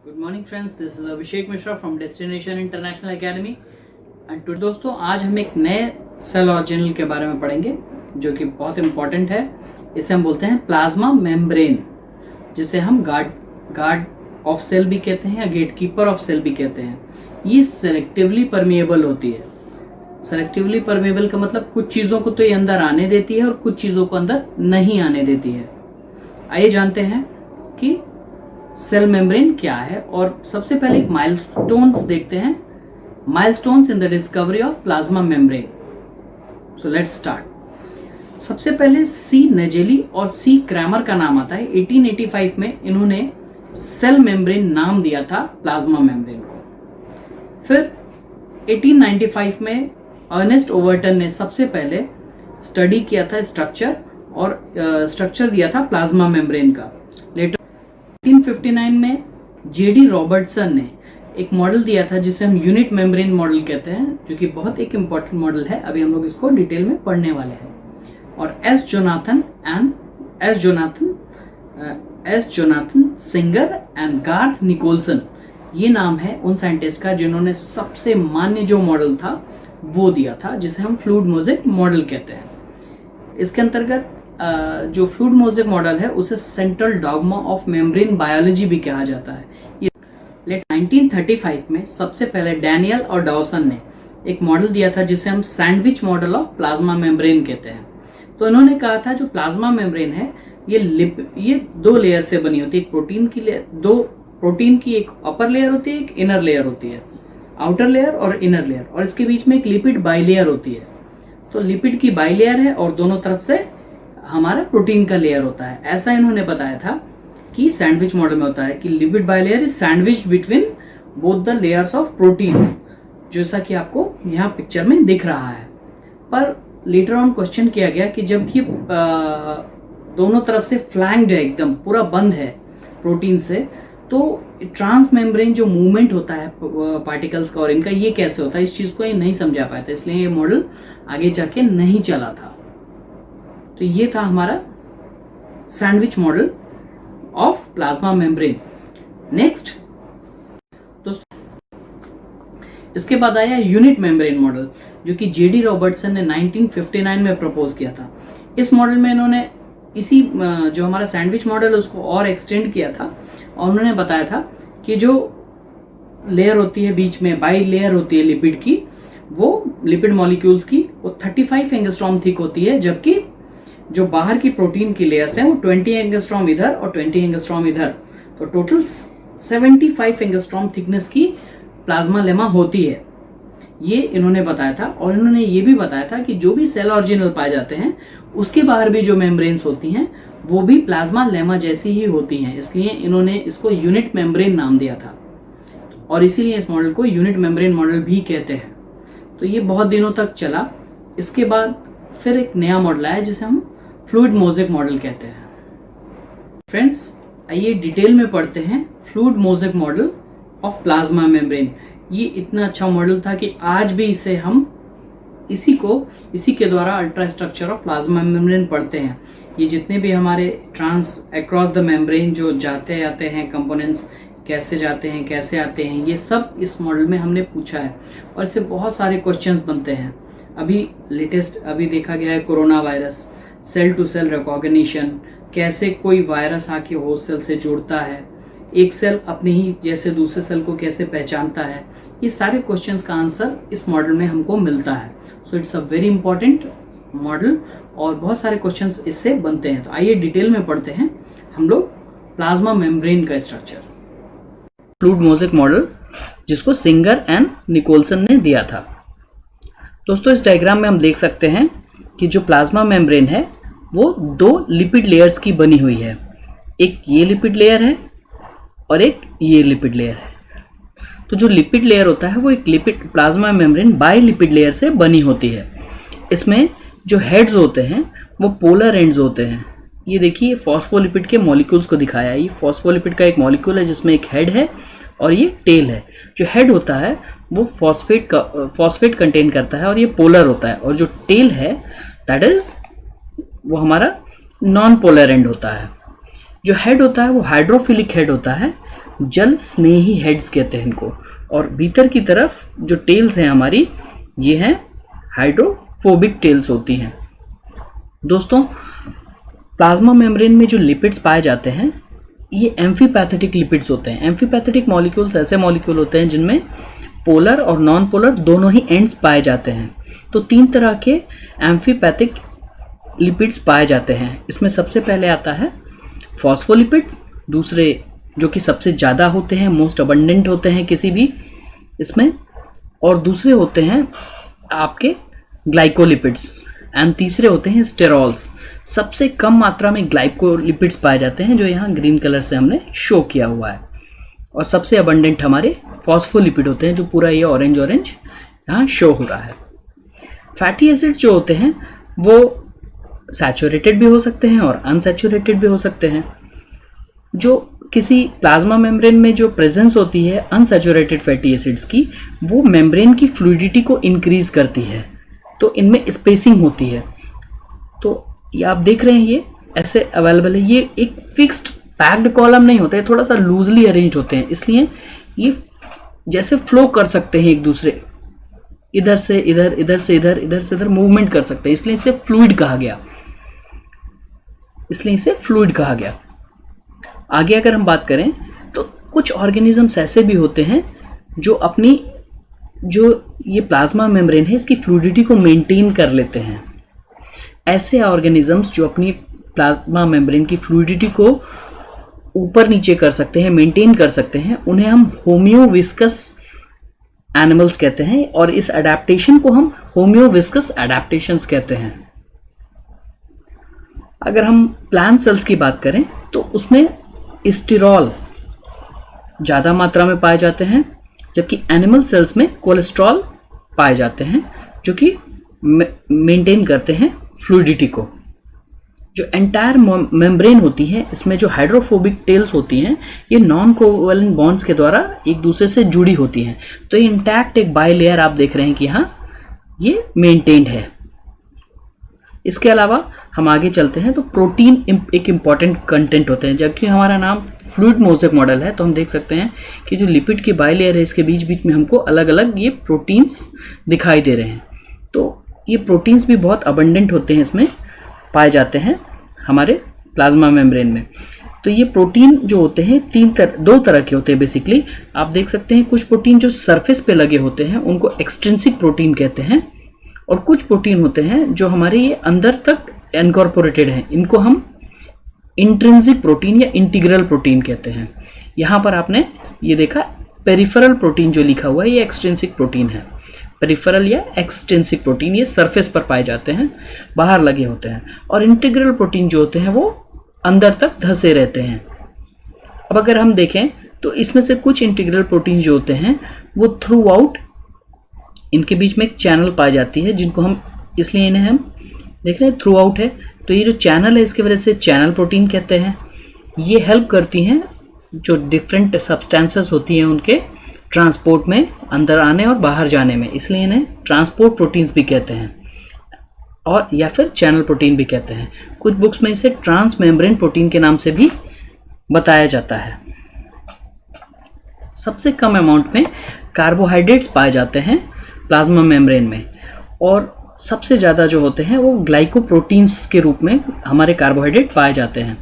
Good morning friends, this is Abhishek Mishra from destination international academy. And today दोस्तों, आज हम एक नए सेल ऑर्गेनल के बारे में पढ़ेंगे जो कि बहुत इंपॉर्टेंट है। इसे हम बोलते हैं प्लाज्मा मेम्ब्रेन, जिसे हम गार्ड ऑफ सेल भी कहते हैं या गेट कीपर ऑफ सेल भी कहते हैं। ये सेलेक्टिवली परमिएबल होती है। सेलेक्टिवली परमिएबल का मतलब कुछ चीज़ों को तो ये अंदर आने देती है और कुछ चीज़ों को अंदर नहीं आने देती है। आइए जानते हैं कि सेल मेम्ब्रेन क्या है। और सबसे पहले एक माइलस्टोन्स देखते हैं, milestones in the discovery of plasma membrane. So let's start. सबसे पहले सी नेजेली और सी क्रैमर का नाम आता है। 1885 में इन्होंने सेल मेम्ब्रेन नाम दिया था प्लाज्मा मेम्ब्रेन को। फिर 1895 में अर्नेस्ट ओवर्टन ने सबसे पहले स्टडी किया था स्ट्रक्चर और स्ट्रक्चर दिया था प्लाज्मा मेम्ब्रेन का। 1859 में जेडी रॉबर्टसन ने एक मॉडल दिया था जिसे हम यूनिट मेम्ब्रेन मॉडल कहते हैं, जो कि बहुत एक इम्पॉर्टेंट मॉडल है। अभी हम लोग इसको डिटेल में पढ़ने वाले हैं। और S Jonathan Singer and Garth Nicolson, ये नाम है उन साइंटिस्ट का जिन्होंने सबसे मान्य जो मॉडल था वो दिया था, जिसे हम फ्लूइड मोज़ेक मॉडल कहते हैं। इसके अंतर्गत जो फ्लूइड मोज़ेक मॉडल है उसे central dogma of membrane biology भी कहा जाता है। ये 1935 में सबसे पहले डैनियल और डॉसन ने एक मॉडल दिया था जिसे हम sandwich model of plasma membrane कहते हैं। तो इन्होंने कहा था जो प्लाज्मा मेम्ब्रेन है ये दो लेयर से बनी होती है। एक प्रोटीन की लेयर, दो प्रोटीन की एक अपर लेयर होती है, एक इनर लेयर होती है, आउटर लेयर और इनर लेयर, और इसके बीच में एक लिपिड बाइलेयर होती है। तो लिपिड की बाइलेयर है और दोनों तरफ से हमारा प्रोटीन का लेयर होता है। ऐसा इन्होंने बताया था कि सैंडविच मॉडल में होता है कि lipid bilayer is sandwiched between both the layers of protein, जैसा कि आपको यहाँ पिक्चर में दिख रहा है। पर लेटर ऑन क्वेश्चन किया गया कि जब ये दोनों तरफ से फ्लैंक्ड है, एकदम पूरा बंद है प्रोटीन से, तो ट्रांस मेम्ब्रेन जो मूवमेंट होता है पार्टिकल्स का और इनका, ये कैसे होता है, इस चीज़ को ये नहीं समझा पाया था, इसलिए ये मॉडल आगे जाके नहीं चला था। तो ये था हमारा sandwich model of plasma membrane. Next दोस्तों, इसके बाद आया यूनिट मेम्ब्रेन मॉडल, जो कि जेडी रॉबर्टसन ने 1959 में प्रपोज किया था। इस मॉडल में इन्होंने इसी जो हमारा सैंडविच मॉडल है उसको और एक्सटेंड किया था, और उन्होंने बताया था कि जो लेयर होती है बीच में, बाई लेयर होती है लिपिड की, वो लिपिड मॉलिक्यूल्स की, वो 35 एंगस्ट्रॉम थिक होती है, जबकि जो बाहर की प्रोटीन की लेयर्स हैं वो 20 एंगस्ट्रॉम इधर और 20 एंगस्ट्रॉम इधर, तो टोटल 75 एंगस्ट्रॉम थिकनेस की प्लाज्मा लेमा होती है। ये इन्होंने बताया था। और इन्होंने ये भी बताया था कि जो भी सेल ऑर्गेनल पाए जाते हैं उसके बाहर भी जो मेम्ब्रेन्स होती हैं वो भी प्लाज्मा लेमा जैसी ही होती हैं, इसलिए इन्होंने इसको यूनिट मेम्ब्रेन नाम दिया था, और इसीलिए इस मॉडल को यूनिट मेम्ब्रेन मॉडल भी कहते हैं। तो ये बहुत दिनों तक चला। इसके बाद फिर एक नया मॉडल आया जिसे हम फ्लूइड मोज़ेक मॉडल कहते हैं। फ्रेंड्स, आइए डिटेल में पढ़ते हैं fluid mosaic model of plasma membrane. ये इतना अच्छा मॉडल था कि आज भी इसे हम इसी के द्वारा ultra structure of plasma membrane पढ़ते हैं। ये जितने भी हमारे ट्रांस अक्रॉस द मेम्ब्रेन जो जाते आते हैं कंपोनेंट्स, कैसे जाते हैं, कैसे आते हैं, ये सब इस मॉडल में हमने पूछा है, और इससे बहुत सारे क्वेश्चंस बनते हैं। अभी लेटेस्ट देखा गया है coronavirus, cell to cell recognition, कैसे कोई वायरस आके होस्ट सेल से जुड़ता है, एक सेल अपने ही जैसे दूसरे सेल को कैसे पहचानता है, ये सारे क्वेश्चंस का आंसर इस मॉडल में हमको मिलता है। So it's a very important model, और बहुत सारे क्वेश्चंस इससे बनते हैं। तो आइए डिटेल में पढ़ते हैं हम लोग प्लाज्मा मेम्ब्रेन का स्ट्रक्चर। फ्लूइड मोज़ेक मॉडल जिसको सिंगर एंड निकोलसन ने दिया था। दोस्तों, इस डायग्राम में हम देख सकते हैं कि जो प्लाज्मा मेम्ब्रेन है वो दो लिपिड लेयर्स की बनी हुई है। एक ये लिपिड लेयर है और एक ये लिपिड लेयर है। तो जो लिपिड लेयर होता है वो एक lipid plasma membrane by lipid layer से बनी होती है। इसमें जो हेड्स होते हैं वो पोलर एंड्स होते हैं। ये देखिए, फॉस्फोलिपिड के मॉलिक्यूल्स को दिखाया है। ये फॉस्फोलिपिड का एक मॉलिक्यूल है जिसमें एक हेड है और ये टेल है। जो हेड होता है वो फॉस्फेट कंटेन करता है और ये पोलर होता है, और जो टेल है दैट इज वो हमारा नॉन पोलर एंड होता है। जो हेड होता है वो हाइड्रोफिलिक हेड होता है, जल स्नेही हेड्स कहते हैं इनको। और भीतर की तरफ जो टेल्स हैं हमारी, ये हैं हाइड्रोफोबिक टेल्स होती हैं। दोस्तों, प्लाज्मा मेम्ब्रेन में जो लिपिड्स पाए जाते हैं ये एम्फीपैथेटिक लिपिड्स होते हैं। एम्फीपैथेटिक मॉलिक्यूल्स ऐसे मॉलिक्यूल होते हैं जिनमें पोलर और नॉन पोलर दोनों ही एंड्स पाए जाते हैं। तो 3 तरह के एम्फीपैथिक लिपिड्स पाए जाते हैं। इसमें सबसे पहले आता है फॉस्फोलिपिड्स, दूसरे जो कि सबसे ज़्यादा होते हैं, मोस्ट अबंडेंट होते हैं किसी भी इसमें, और दूसरे होते हैं आपके ग्लाइकोलिपिड्स, एंड तीसरे होते हैं स्टेरॉल्स। सबसे कम मात्रा में ग्लाइकोलिपिड्स पाए जाते हैं जो यहाँ ग्रीन कलर से हमने शो किया हुआ है, और सबसे अबंडेंट हमारे फॉस्फोलिपिड होते हैं जो पूरा ये ऑरेंज ऑरेंज यहाँ शो हो रहा है। फैटी एसिड जो होते हैं वो सैचुरेटेड भी हो सकते हैं और अनसैचुरेटेड भी हो सकते हैं। जो किसी प्लाज्मा मेम्ब्रेन में जो प्रेजेंस होती है अनसैचुरेटेड फैटी एसिड्स की, वो मेम्ब्रेन की फ्लूइडिटी को इंक्रीज करती है, तो इनमें स्पेसिंग होती है। तो ये आप देख रहे हैं ये ऐसे अवेलेबल है। ये एक फिक्स्ड पैक्ड कॉलम नहीं होते, थोड़ा सा लूजली अरेंज होते हैं, इसलिए ये जैसे फ्लो कर सकते हैं एक दूसरे, इधर से इधर, इधर से इधर, इधर से इधर मूवमेंट कर सकते हैं, इसलिए इसे फ्लूइड कहा गया। आगे अगर हम बात करें तो कुछ ऑर्गेनिजम्स ऐसे भी होते हैं जो अपनी जो ये प्लाज्मा मेम्ब्रेन है इसकी फ्लूइडिटी को मेंटेन कर लेते हैं। ऐसे ऑर्गेनिजम्स जो अपनी प्लाज्मा मेम्ब्रेन की फ्लूइडिटी को ऊपर नीचे कर सकते हैं, मेंटेन कर सकते हैं, उन्हें हम होम्योविस्कस एनिमल्स कहते हैं, और इस अडेप्टेशन को हम होम्योविस्कस अडेप्टेशंस कहते हैं। अगर हम प्लांट सेल्स की बात करें तो उसमें स्टिरॉल ज़्यादा मात्रा में पाए जाते हैं, जबकि एनिमल सेल्स में कोलेस्ट्रॉल पाए जाते हैं जो कि मेंटेन करते हैं फ्लूइडिटी को। जो एंटायर मेम्ब्रेन होती है इसमें जो हाइड्रोफोबिक टेल्स होती हैं ये नॉन कोवैलेंट बॉन्ड्स के द्वारा एक दूसरे से जुड़ी होती हैं, तो ये इंटैक्ट एक बाइलेयर आप देख रहे हैं कि यहाँ ये मेंटेन्ड है। इसके अलावा हम आगे चलते हैं तो प्रोटीन एक इम्पॉर्टेंट कंटेंट होते हैं। जबकि हमारा नाम फ्लूइड मोज़ेक मॉडल है तो हम देख सकते हैं कि जो लिपिड की बाइलेयर है इसके बीच बीच में हमको अलग अलग ये प्रोटीन्स दिखाई दे रहे हैं। तो ये प्रोटीन्स भी बहुत अबंडेंट होते हैं, इसमें पाए जाते हैं हमारे प्लाज्मा मेम्ब्रेन में। तो ये प्रोटीन जो होते हैं दो तरह के होते हैं बेसिकली। आप देख सकते हैं कुछ प्रोटीन जो सरफेस पे लगे होते हैं उनको एक्सट्रिंसिक प्रोटीन कहते हैं, और कुछ प्रोटीन होते हैं जो हमारे ये अंदर तक इनकॉर्पोरेटेड हैं, इनको हम इंट्रिंसिक प्रोटीन या इंटीग्रल प्रोटीन कहते हैं। यहाँ पर आपने ये देखा पेरिफेरल प्रोटीन जो लिखा हुआ है ये एक्सट्रिंसिक प्रोटीन है। पेरिफेरल या एक्सट्रिंसिक प्रोटीन ये सरफेस पर पाए जाते हैं, बाहर लगे होते हैं, और इंटीग्रल प्रोटीन जो होते हैं वो अंदर तक धंसे रहते हैं। अब अगर हम देखें तो इसमें से कुछ इंटीग्रल प्रोटीन जो होते हैं वो थ्रू आउट इनके बीच में एक चैनल पाई जाती है, जिनको हम इसलिए इन्हें हम देख रहे हैं थ्रू आउट है, तो ये जो चैनल है इसकी वजह से चैनल प्रोटीन कहते हैं। ये हेल्प करती हैं जो डिफरेंट सब्सटेंसेस होती हैं उनके ट्रांसपोर्ट में, अंदर आने और बाहर जाने में, इसलिए इन्हें ट्रांसपोर्ट प्रोटीन्स भी कहते हैं, और या फिर चैनल प्रोटीन भी कहते हैं। कुछ बुक्स में इसे ट्रांस मेम्ब्रेन प्रोटीन के नाम से भी बताया जाता है। सबसे कम अमाउंट में कार्बोहाइड्रेट्स पाए जाते हैं प्लाज्मा मेम्ब्रेन में, और सबसे ज़्यादा जो होते हैं वो ग्लाइकोप्रोटीन्स के रूप में हमारे कार्बोहाइड्रेट पाए जाते हैं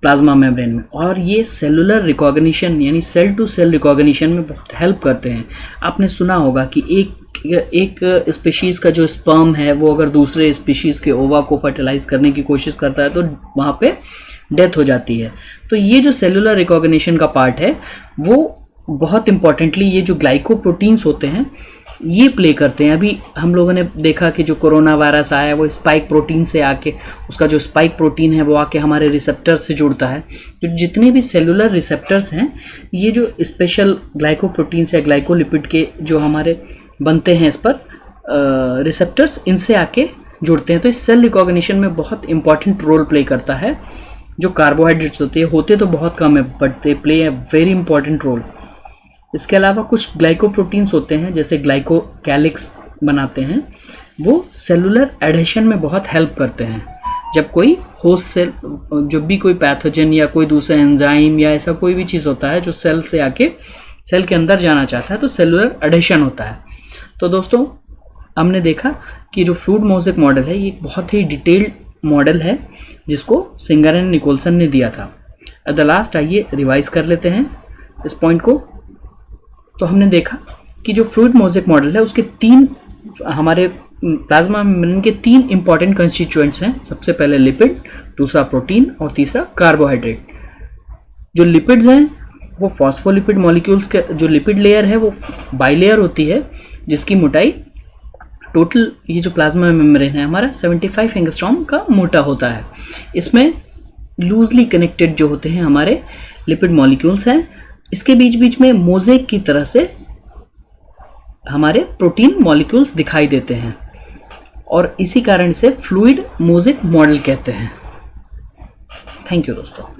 प्लाज्मा मेम्ब्रेन में, और ये सेलुलर रिकॉग्निशन यानी सेल टू सेल रिकॉग्निशन में बहुत हेल्प करते हैं। आपने सुना होगा कि एक स्पीशीज़ का जो स्पर्म है वो अगर दूसरे स्पीशीज़ के ओवा को फर्टिलाइज करने की कोशिश करता है तो वहाँ पे डेथ हो जाती है। तो ये जो सेलुलर रिकॉग्निशन का पार्ट है वो बहुत इंपॉर्टेंटली ये जो ग्लाइकोप्रोटीन्स होते हैं ये प्ले करते हैं। अभी हम लोगों ने देखा कि जो कोरोना वायरस आया है वो स्पाइक प्रोटीन से आके, उसका जो स्पाइक प्रोटीन है वो आके हमारे रिसेप्टर्स से जुड़ता है। तो जितने भी सेलुलर रिसेप्टर्स हैं ये जो स्पेशल ग्लाइकोप्रोटीन्स या ग्लाइकोलिपिड के जो हमारे बनते हैं इस पर रिसेप्टर्स, इनसे आके जुड़ते हैं। तो इस सेल रिकॉग्निशन में बहुत इंपॉर्टेंट रोल प्ले करता है। जो कार्बोहाइड्रेट्स होते तो बहुत कम है, but they play a very important role. इसके अलावा कुछ ग्लाइकोप्रोटीन्स होते हैं जैसे ग्लाइकोकैलिक्स बनाते हैं, वो सेलुलर एडेशन में बहुत हेल्प करते हैं। जब कोई होस्ट सेल, जब भी कोई पैथोजन या कोई दूसरा एंजाइम या ऐसा कोई भी चीज़ होता है जो सेल से आके सेल के अंदर जाना चाहता है, तो सेलुलर एडिशन होता है। तो दोस्तों हमने देखा कि जो फ्लूइड मोज़ेक मॉडल है ये एक बहुत ही डिटेल्ड मॉडल है जिसको सिंगर एंड निकोलसन ने दिया था। एट द लास्ट आइए रिवाइज कर लेते हैं इस पॉइंट को। तो हमने देखा कि जो फ्लूइड मोज़ेक मॉडल है उसके तीन, हमारे प्लाज्मा मेम्ब्रेन के तीन इंपॉर्टेंट कंस्टिट्यूएंट्स हैं। सबसे पहले लिपिड, दूसरा प्रोटीन और तीसरा कार्बोहाइड्रेट। जो लिपिड्स हैं वो फॉस्फोलिपिड मॉलिक्यूल्स के, जो लिपिड लेयर है वो बाइलेयर होती है जिसकी मोटाई टोटल, ये जो प्लाज्मा मेम्ब्रेन है हमारा 75 एंगस्ट्रॉम का मोटा होता है। इसमें लूजली कनेक्टेड जो होते हैं हमारे लिपिड मॉलिक्यूल्स हैं, इसके बीच बीच में मोज़ेक की तरह से हमारे प्रोटीन मॉलिक्यूल्स दिखाई देते हैं और इसी कारण से फ्लूइड मोज़ेक मॉडल कहते हैं। थैंक यू दोस्तों।